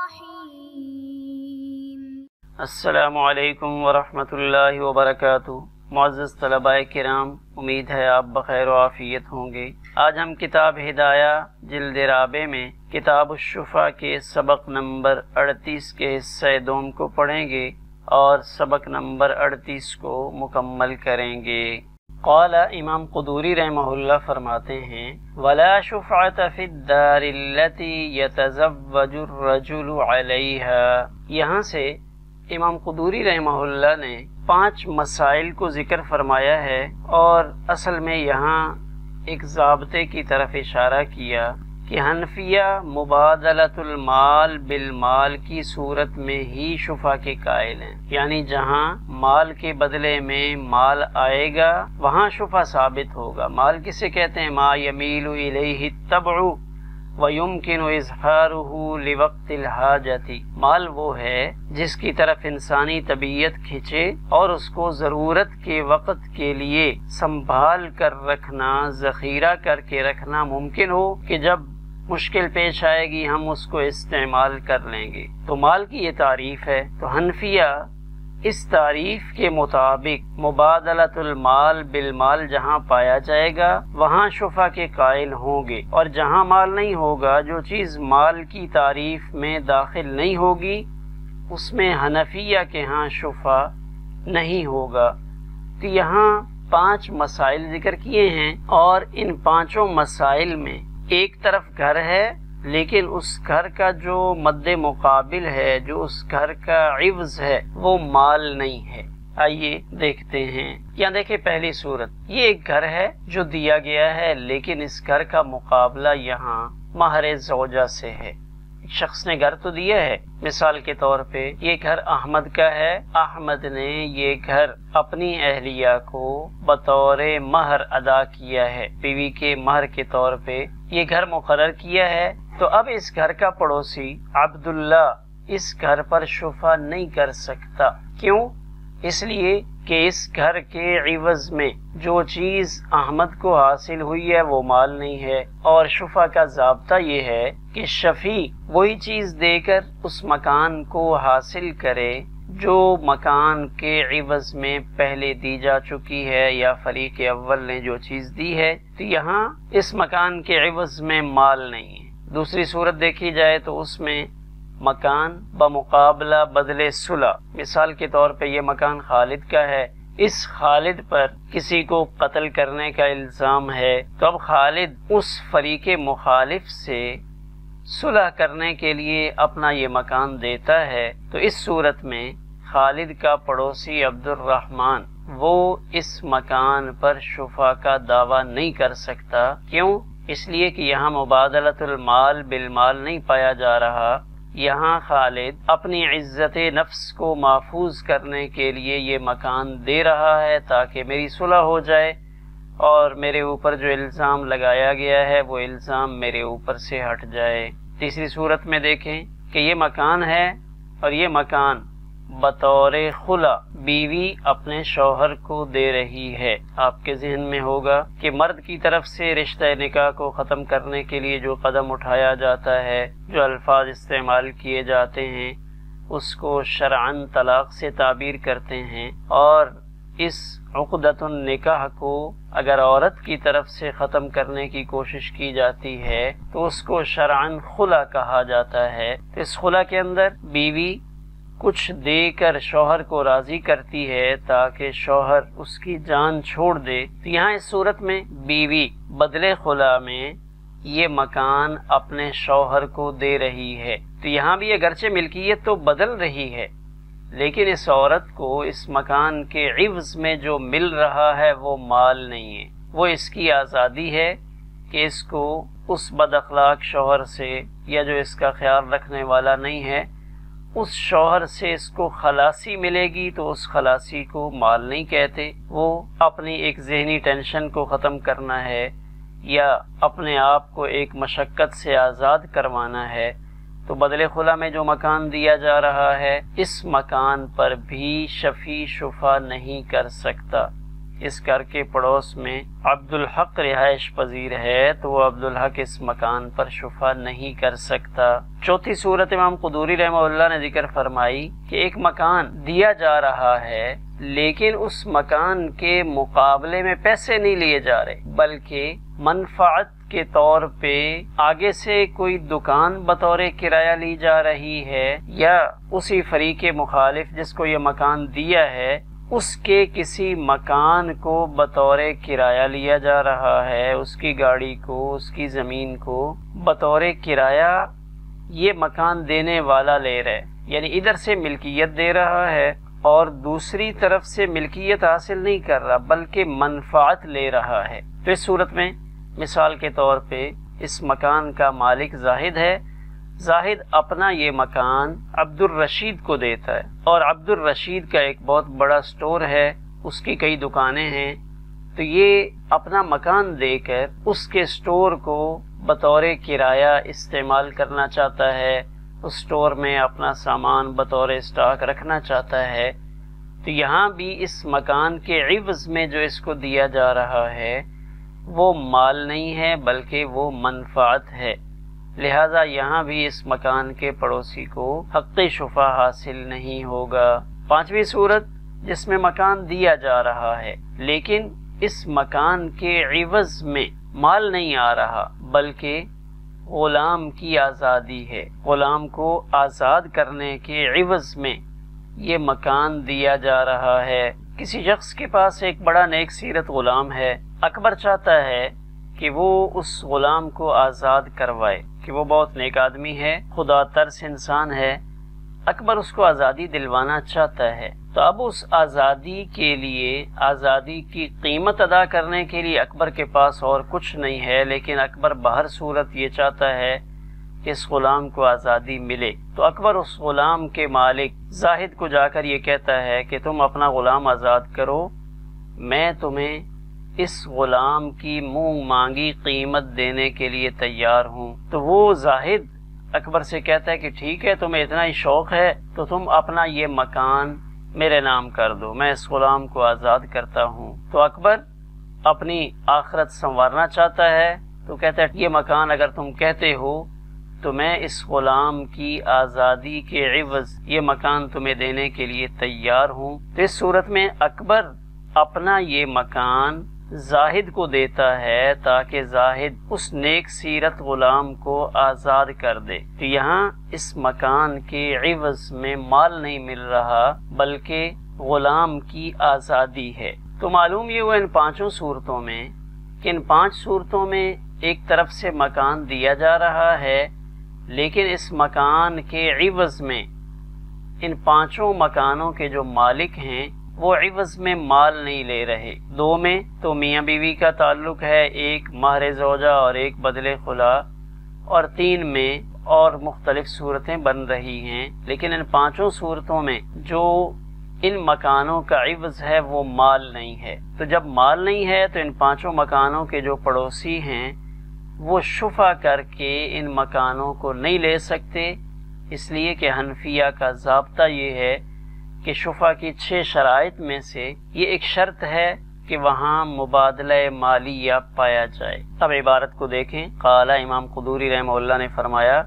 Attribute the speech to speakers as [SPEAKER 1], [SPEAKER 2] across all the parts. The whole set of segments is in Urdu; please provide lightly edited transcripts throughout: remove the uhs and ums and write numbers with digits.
[SPEAKER 1] الرحيم
[SPEAKER 2] السلام علیکم ورحمۃ اللہ وبرکاتہ۔ معزز طلباء کرام، امید ہے آپ بخیر و عافیت ہوں گے۔ آج ہم کتاب ہدایہ جلد رابع میں کتاب الشفا کے سبق نمبر 38 کے حصہ دوم کو پڑھیں گے اور سبق نمبر 38 کو مکمل کریں گے۔ قال امام قدوری رحمہ اللہ فرماتے ہیں ولا شفعۃ فی الدار التي يتزوج الرجل علیہا۔ یہاں سے امام قدوری رحمہ اللہ نے 5 مسائل کو ذکر فرمایا ہے اور اصل میں یہاں ایک ضابطے کی طرف اشارہ کیا کہ حنفیہ مبادلۃ المال بالمال کی صورت میں ہی شفا کے قائل ہیں، یعنی جہاں مال کے بدلے میں مال آئے گا وہاں شفا ثابت ہوگا۔ مال کسے کہتے ہیں؟ ما یمیل الیہ الطبع وَيُمْكِنُ إِظْهَارُهُ لِوَقْتِ الْحَاجَةِ۔ مال وہ ہے جس کی طرف انسانی طبیعت کھنچے اور اس کو ضرورت کے وقت کے لیے سنبھال کر رکھنا، ذخیرہ کر کے رکھنا ممکن ہو کہ جب مشکل پیش آئے گی ہم اس کو استعمال کر لیں گے۔ تو مال کی یہ تعریف ہے۔ تو حنفیہ اس تعریف کے مطابق مبادلۃ المال بالمال جہاں پایا جائے گا وہاں شفا کے قائل ہوں گے، اور جہاں مال نہیں ہوگا، جو چیز مال کی تعریف میں داخل نہیں ہوگی اس میں حنفیہ کے ہاں شفا نہیں ہوگا۔ تو یہاں 5 مسائل ذکر کیے ہیں اور ان 5 مسائل میں ایک طرف گھر ہے لیکن اس گھر کا جو مد مقابل ہے، جو اس گھر کا عوض ہے وہ مال نہیں ہے۔ آئیے دیکھتے ہیں۔ یہاں دیکھیں پہلی صورت، یہ ایک گھر ہے جو دیا گیا ہے لیکن اس گھر کا مقابلہ یہاں مہر زوجہ سے ہے۔ ایک شخص نے گھر تو دیا ہے، مثال کے طور پہ یہ گھر احمد کا ہے، احمد نے یہ گھر اپنی اہلیہ کو بطور مہر ادا کیا ہے، بیوی کے مہر کے طور پہ یہ گھر مقرر کیا ہے۔ تو اب اس گھر کا پڑوسی عبداللہ اس گھر پر شفا نہیں کر سکتا۔ کیوں؟ اس لیے کہ اس گھر کے عوض میں جو چیز احمد کو حاصل ہوئی ہے وہ مال نہیں ہے، اور شفا کا ضابطہ یہ ہے کہ شفیع وہی چیز دے کر اس مکان کو حاصل کرے جو مکان کے عوض میں پہلے دی جا چکی ہے یا فریق اول نے جو چیز دی ہے۔ تو یہاں اس مکان کے عوض میں مال نہیں ہے۔ دوسری صورت دیکھی جائے تو اس میں مکان بمقابلہ بدلے صلح، مثال کے طور پہ یہ مکان خالد کا ہے، اس خالد پر کسی کو قتل کرنے کا الزام ہے، تو اب خالد اس فریق مخالف سے صلح کرنے کے لیے اپنا یہ مکان دیتا ہے۔ تو اس صورت میں خالد کا پڑوسی عبد الرحمن وہ اس مکان پر شفا کا دعویٰ نہیں کر سکتا۔ کیوں؟ اس لیے کہ یہاں مبادلۃ المال بالمال نہیں پایا جا رہا، یہاں خالد اپنی عزت نفس کو محفوظ کرنے کے لیے یہ مکان دے رہا ہے تاکہ میری صلح ہو جائے اور میرے اوپر جو الزام لگایا گیا ہے وہ الزام میرے اوپر سے ہٹ جائے۔ تیسری صورت میں دیکھیں کہ یہ مکان ہے اور یہ مکان بطور خلا بیوی اپنے شوہر کو دے رہی ہے۔ آپ کے ذہن میں ہوگا کہ مرد کی طرف سے رشتہ نکاح کو ختم کرنے کے لیے جو قدم اٹھایا جاتا ہے، جو الفاظ استعمال کیے جاتے ہیں اس کو شرعاً طلاق سے تعبیر کرتے ہیں، اور اس عقدۃ النکاح کو اگر عورت کی طرف سے ختم کرنے کی کوشش کی جاتی ہے تو اس کو شرعاً خلا کہا جاتا ہے۔ اس خلا کے اندر بیوی کچھ دے کر شوہر کو راضی کرتی ہے تاکہ شوہر اس کی جان چھوڑ دے۔ تو یہاں اس صورت میں بیوی بدلے خلا میں یہ مکان اپنے شوہر کو دے رہی ہے۔ تو یہاں بھی اگرچہ ملکیت تو بدل رہی ہے لیکن اس عورت کو اس مکان کے عوض میں جو مل رہا ہے وہ مال نہیں ہے، وہ اس کی آزادی ہے کہ اس کو اس بد اخلاق شوہر سے یا جو اس کا خیال رکھنے والا نہیں ہے اس شوہر سے اس کو خلاصی ملے گی، تو اس خلاصی کو مال نہیں کہتے۔ وہ اپنی ایک ذہنی ٹینشن کو ختم کرنا ہے یا اپنے آپ کو ایک مشقت سے آزاد کروانا ہے۔ تو بدلے خلا میں جو مکان دیا جا رہا ہے اس مکان پر بھی شفیع شفا نہیں کر سکتا۔ اس گھر کے پڑوس میں عبدالحق رہائش پذیر ہے تو وہ عبدالحق اس مکان پر شفا نہیں کر سکتا۔ چوتھی صورت امام قدوری رحمہ اللہ نے ذکر فرمائی کہ ایک مکان دیا جا رہا ہے لیکن اس مکان کے مقابلے میں پیسے نہیں لیے جا رہے، بلکہ منفعت کے طور پہ آگے سے کوئی دکان بطور کرایہ لی جا رہی ہے، یا اسی فریق مخالف جس کو یہ مکان دیا ہے اس کے کسی مکان کو بطور کرایہ لیا جا رہا ہے، اس کی گاڑی کو، اس کی زمین کو بطور کرایہ یہ مکان دینے والا لے رہا ہے، یعنی ادھر سے ملکیت دے رہا ہے اور دوسری طرف سے ملکیت حاصل نہیں کر رہا بلکہ منفعت لے رہا ہے۔ تو اس صورت میں مثال کے طور پہ اس مکان کا مالک زاہد ہے، زاہد اپنا یہ مکان عبد الرشید کو دیتا ہے، اور عبد الرشید کا ایک بہت بڑا سٹور ہے، اس کی کئی دکانیں ہیں، تو یہ اپنا مکان دے کر اس کے سٹور کو بطور کرایہ استعمال کرنا چاہتا ہے، اس سٹور میں اپنا سامان بطور اسٹاک رکھنا چاہتا ہے۔ تو یہاں بھی اس مکان کے عوض میں جو اس کو دیا جا رہا ہے وہ مال نہیں ہے بلکہ وہ منفعت ہے، لہذا یہاں بھی اس مکان کے پڑوسی کو حق شفا حاصل نہیں ہوگا۔ پانچویں صورت جس میں مکان دیا جا رہا ہے لیکن اس مکان کے عوض میں مال نہیں آ رہا بلکہ غلام کی آزادی ہے، غلام کو آزاد کرنے کے عوض میں یہ مکان دیا جا رہا ہے۔ کسی شخص کے پاس ایک بڑا نیک سیرت غلام ہے، اکبر چاہتا ہے کہ وہ اس غلام کو آزاد کروائے، کہ وہ بہت نیک آدمی ہے، خدا ترس انسان ہے، اکبر اس کو آزادی دلوانا چاہتا ہے۔ تو اب اس آزادی کے لیے، آزادی کی قیمت ادا کرنے کے لیے اکبر کے پاس اور کچھ نہیں ہے، لیکن اکبر بہر صورت یہ چاہتا ہے کہ اس غلام کو آزادی ملے۔ تو اکبر اس غلام کے مالک زاہد کو جا کر یہ کہتا ہے کہ تم اپنا غلام آزاد کرو، میں تمہیں اس غلام کی منہ مانگی قیمت دینے کے لیے تیار ہوں۔ تو وہ زاہد اکبر سے کہتا ہے کہ ٹھیک ہے، تمہیں اتنا ہی شوق ہے تو تم اپنا یہ مکان میرے نام کر دو، میں اس غلام کو آزاد کرتا ہوں۔ تو اکبر اپنی آخرت سنوارنا چاہتا ہے تو کہتا ہے یہ مکان اگر تم کہتے ہو تو میں اس غلام کی آزادی کے عوض یہ مکان تمہیں دینے کے لیے تیار ہوں۔ تو اس صورت میں اکبر اپنا یہ مکان زاہد کو دیتا ہے تاکہ زاہد اس نیک سیرت غلام کو آزاد کر دے۔ تو یہاں اس مکان کے عوض میں مال نہیں مل رہا بلکہ غلام کی آزادی ہے۔ تو معلوم یہ ہوا ان پانچوں صورتوں میں کہ ان پانچ صورتوں میں ایک طرف سے مکان دیا جا رہا ہے لیکن اس مکان کے عوض میں ان پانچوں مکانوں کے جو مالک ہیں وہ عوض میں مال نہیں لے رہے۔ دو میں تو میاں بیوی کا تعلق ہے، ایک مہر زوجہ اور ایک بدل خلا، اور تین میں اور مختلف صورتیں بن رہی ہیں، لیکن ان پانچوں صورتوں میں جو ان مکانوں کا عوض ہے وہ مال نہیں ہے۔ تو جب مال نہیں ہے تو ان پانچوں مکانوں کے جو پڑوسی ہیں وہ شفا کر کے ان مکانوں کو نہیں لے سکتے، اس لیے کہ حنفیہ کا ضابطہ یہ ہے کہ شفا کی 6 شرائط میں سے یہ ایک شرط ہے کہ وہاں مبادلہ مالیہ پایا جائے۔ اب عبارت کو دیکھیں، قال امام قدوری رحمہ اللہ نے فرمایا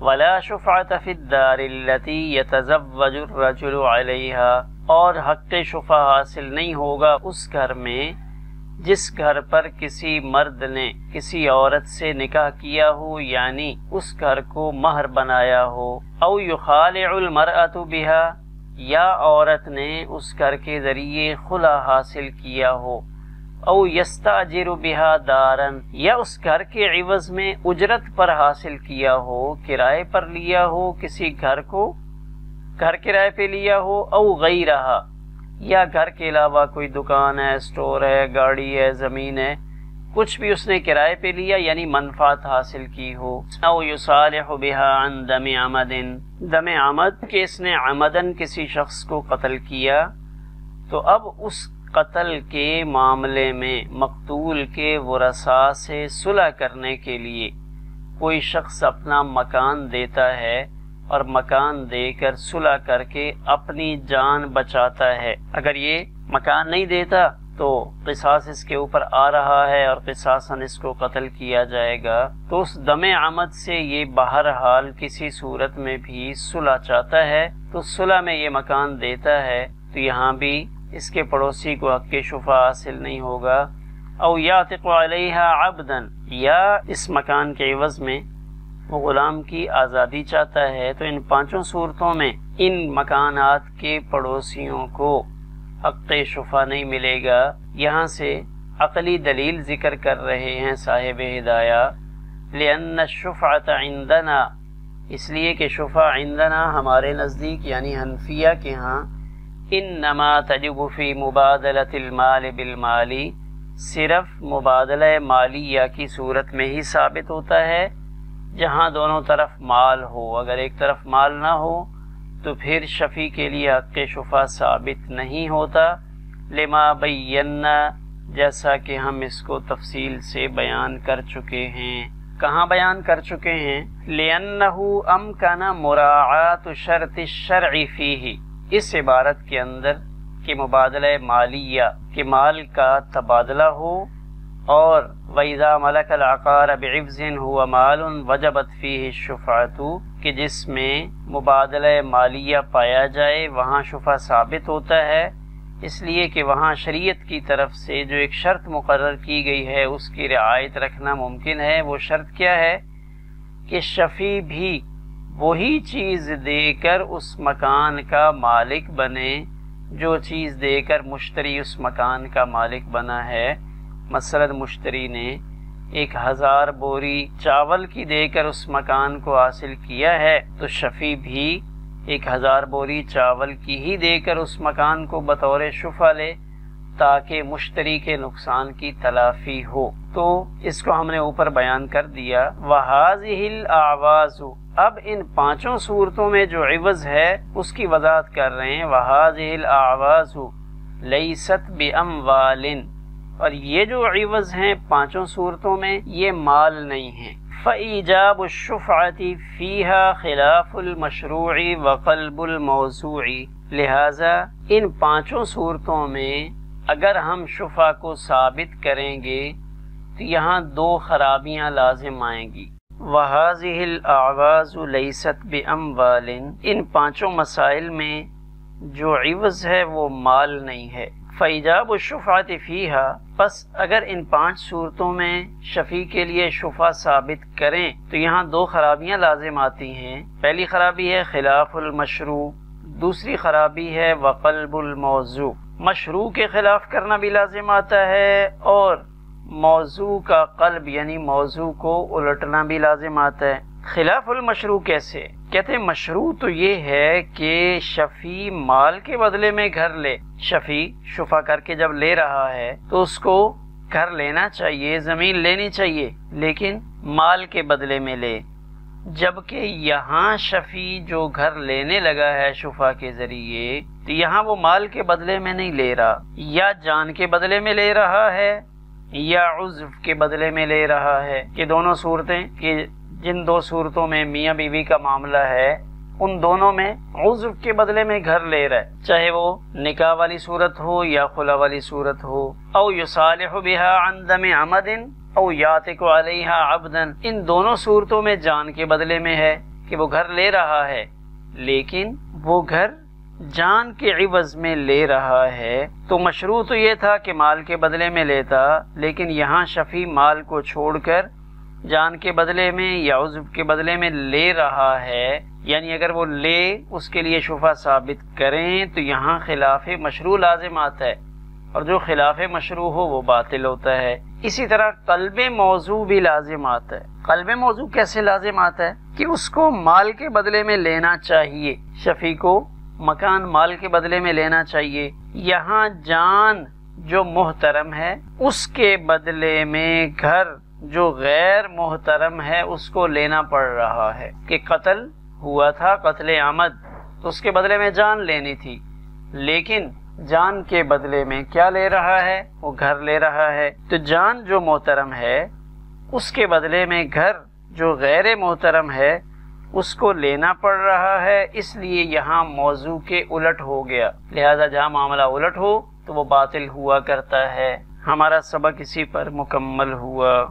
[SPEAKER 2] ولا شفعۃ فی الدار التي يتزوج الرجل علیها، اور حق شفا حاصل نہیں ہوگا اس گھر میں جس گھر پر کسی مرد نے کسی عورت سے نکاح کیا ہو، یعنی اس گھر کو مہر بنایا ہو، او یخالع المرأة بها، یا عورت نے اس گھر کے ذریعے خلا حاصل کیا ہو، او یستاجر بها دارا، یا اس گھر کے عوض میں اجرت پر حاصل کیا ہو، کرائے پر لیا ہو، کسی گھر کو گھر کرائے پہ لیا ہو، او غیرہ، یا گھر کے علاوہ کوئی دکان ہے، اسٹور ہے، گاڑی ہے، زمین ہے، کچھ بھی اس نے کرائے پہ لیا یعنی منفعت حاصل کی ہو، او یصالح بها عن دم عمد، دم عمد کہ اس نے عمدن کسی شخص کو قتل کیا، تو اب اس قتل کے معاملے میں مقتول کے ورثاء سے صلح کرنے کے لیے کوئی شخص اپنا مکان دیتا ہے اور مکان دے کر صلح کر کے اپنی جان بچاتا ہے۔ اگر یہ مکان نہیں دیتا تو قصاص اس کے اوپر آ رہا ہے اور قصاصاً اس کو قتل کیا جائے گا، تو اس دم عمد سے یہ بہرحال کسی صورت میں بھی صلح چاہتا ہے تو صلح میں یہ مکان دیتا ہے، تو یہاں بھی اس کے پڑوسی کو حق شفا حاصل نہیں ہوگا۔ او یعتق علیہا عبدا، یا اس مکان کے عوض میں وہ غلام کی آزادی چاہتا ہے، تو ان پانچوں صورتوں میں ان مکانات کے پڑوسیوں کو حق شفا نہیں ملے گا۔ یہاں سے عقلی دلیل ذکر کر رہے ہیں صاحب ہدایہ، لأن الشفعۃ عندنا، اس لیے کہ شفع عندنا ہمارے نزدیک یعنی حنفیہ کے ہاں انما تجب فی مبادلۃ المال بالمال، صرف مبادلہ مالیہ کی صورت میں ہی ثابت ہوتا ہے جہاں دونوں طرف مال ہو۔ اگر ایک طرف مال نہ ہو تو پھر شفیع کے لیے حق شفا ثابت نہیں ہوتا، لما بینا، جیسا کہ ہم اس کو تفصیل سے بیان کر چکے ہیں۔ کہاں بیان کر چکے ہیں؟ لِأَنَّهُ أَمْكَنَ مُرَاعَاتُ شَرْطِ الشَّرْعِ فِيهِ، اس عبارت کے اندر کہ مبادلہ مالیہ کہ مال کا تبادلہ ہو، اور وَإِذَا مَلَكَ الْعَقَارَ بِعِوْضٍ هُوَ مَالٌ وَجَبَتْ فِيهِ الشُّفْعَةُ، کہ جس میں مبادلہ مالیہ پایا جائے وہاں شفع ثابت ہوتا ہے، اس لیے کہ وہاں شریعت کی طرف سے جو ایک شرط مقرر کی گئی ہے اس کی رعایت رکھنا ممکن ہے۔ وہ شرط کیا ہے؟ کہ شفیع بھی وہی چیز دے کر اس مکان کا مالک بنے جو چیز دے کر مشتری اس مکان کا مالک بنا ہے۔ مثلا مشتری نے 1000 بوری چاول کی دے کر اس مکان کو حاصل کیا ہے، تو شفیع بھی 1000 بوری چاول کی ہی دے کر اس مکان کو بطور شفع لے تاکہ مشتری کے نقصان کی تلافی ہو۔ تو اس کو ہم نے اوپر بیان کر دیا۔ وَهَذِهِ الْأَعْوَاذُ، اب ان پانچوں صورتوں میں جو عوض ہے اس کی وضاحت کر رہے ہیں۔ وَهَذِهِ الْأَعْوَاذُ لَيْسَتْ بِأَمْوَالٍ، اور یہ جو عوض ہیں پانچوں صورتوں میں یہ مال نہیں ہیں۔ فَإِيجَابُ الشُّفْعَةِ فِيهَا خِلَافُ الْمَشْرُوعِ وَقَلْبُ الْمَوْضُوعِ، لہذا ان پانچوں صورتوں میں اگر ہم شفع کو ثابت کریں گے تو یہاں دو خرابیاں لازم آئیں گی۔ وَهَذِهِ الْأَعْوَاذُ لَيْسَتْ بِأَمْوَالٍ، ان پانچوں مسائل میں جو عوض ہے وہ مال نہیں ہے۔ فَإِجَابُ الشُّفْعَةِ فِيهَا، پس اگر ان پانچ صورتوں میں شفیع کے لیے شفع ثابت کریں تو یہاں دو خرابیاں لازم آتی ہیں۔ پہلی خرابی ہے خلاف المشروع، دوسری خرابی ہے وقلب الموضوع۔ مشروع کے خلاف کرنا بھی لازم آتا ہے اور موضوع کا قلب یعنی موضوع کو الٹنا بھی لازم آتا ہے۔ خلاف المشروع کیسے؟ کہتے ہیں مشروع تو یہ ہے کہ شفیع مال کے بدلے میں گھر لے، شفیع شفع کر کے جب لے رہا ہے تو اس کو گھر لینا چاہیے، زمین لینی چاہیے، لیکن مال کے بدلے میں لے، جبکہ یہاں شفیع جو گھر لینے لگا ہے شفع کے ذریعے تو یہاں وہ مال کے بدلے میں نہیں لے رہا، یا جان کے بدلے میں لے رہا ہے یا عضو کے بدلے میں لے رہا ہے۔ یہ دونوں صورتیں کہ جن دو صورتوں میں میاں بیوی کا معاملہ ہے ان دونوں میں عضو کے بدلے میں گھر لے رہا ہے، چاہے وہ نکاح والی صورت ہو یا خلا والی صورت ہو۔ او یصالح بها عن دم عمد او یعتق علیہا عبدا، ان دونوں صورتوں میں جان کے بدلے میں ہے کہ وہ گھر لے رہا ہے، لیکن وہ گھر جان کے عوض میں لے رہا ہے۔ تو مشروع تو یہ تھا کہ مال کے بدلے میں لیتا، لیکن یہاں شفیع مال کو چھوڑ کر جان کے بدلے میں یا عضو کے بدلے میں لے رہا ہے، یعنی اگر وہ لے اس کے لیے شفع ثابت کریں تو یہاں خلاف مشروع لازم آتا ہے، اور جو خلاف مشروع ہو وہ باطل ہوتا ہے۔ اسی طرح قلب موضوع بھی لازم آتا ہے۔ قلب موضوع کیسے لازم آتا ہے؟ کہ اس کو مال کے بدلے میں لینا چاہیے، شفیع کو مکان مال کے بدلے میں لینا چاہیے، یہاں جان جو محترم ہے اس کے بدلے میں گھر جو غیر محترم ہے اس کو لینا پڑ رہا ہے۔ کہ قتل ہوا تھا قتل عمد تو اس کے بدلے میں جان لینی تھی، لیکن جان کے بدلے میں کیا لے رہا ہے؟ وہ گھر لے رہا ہے۔ تو جان جو محترم ہے اس کے بدلے میں گھر جو غیر محترم ہے اس کو لینا پڑ رہا ہے، اس لیے یہاں موضوع کے الٹ ہو گیا۔ لہذا جہاں معاملہ الٹ ہو تو وہ باطل ہوا کرتا ہے۔ ہمارا سبق اسی پر مکمل ہوا۔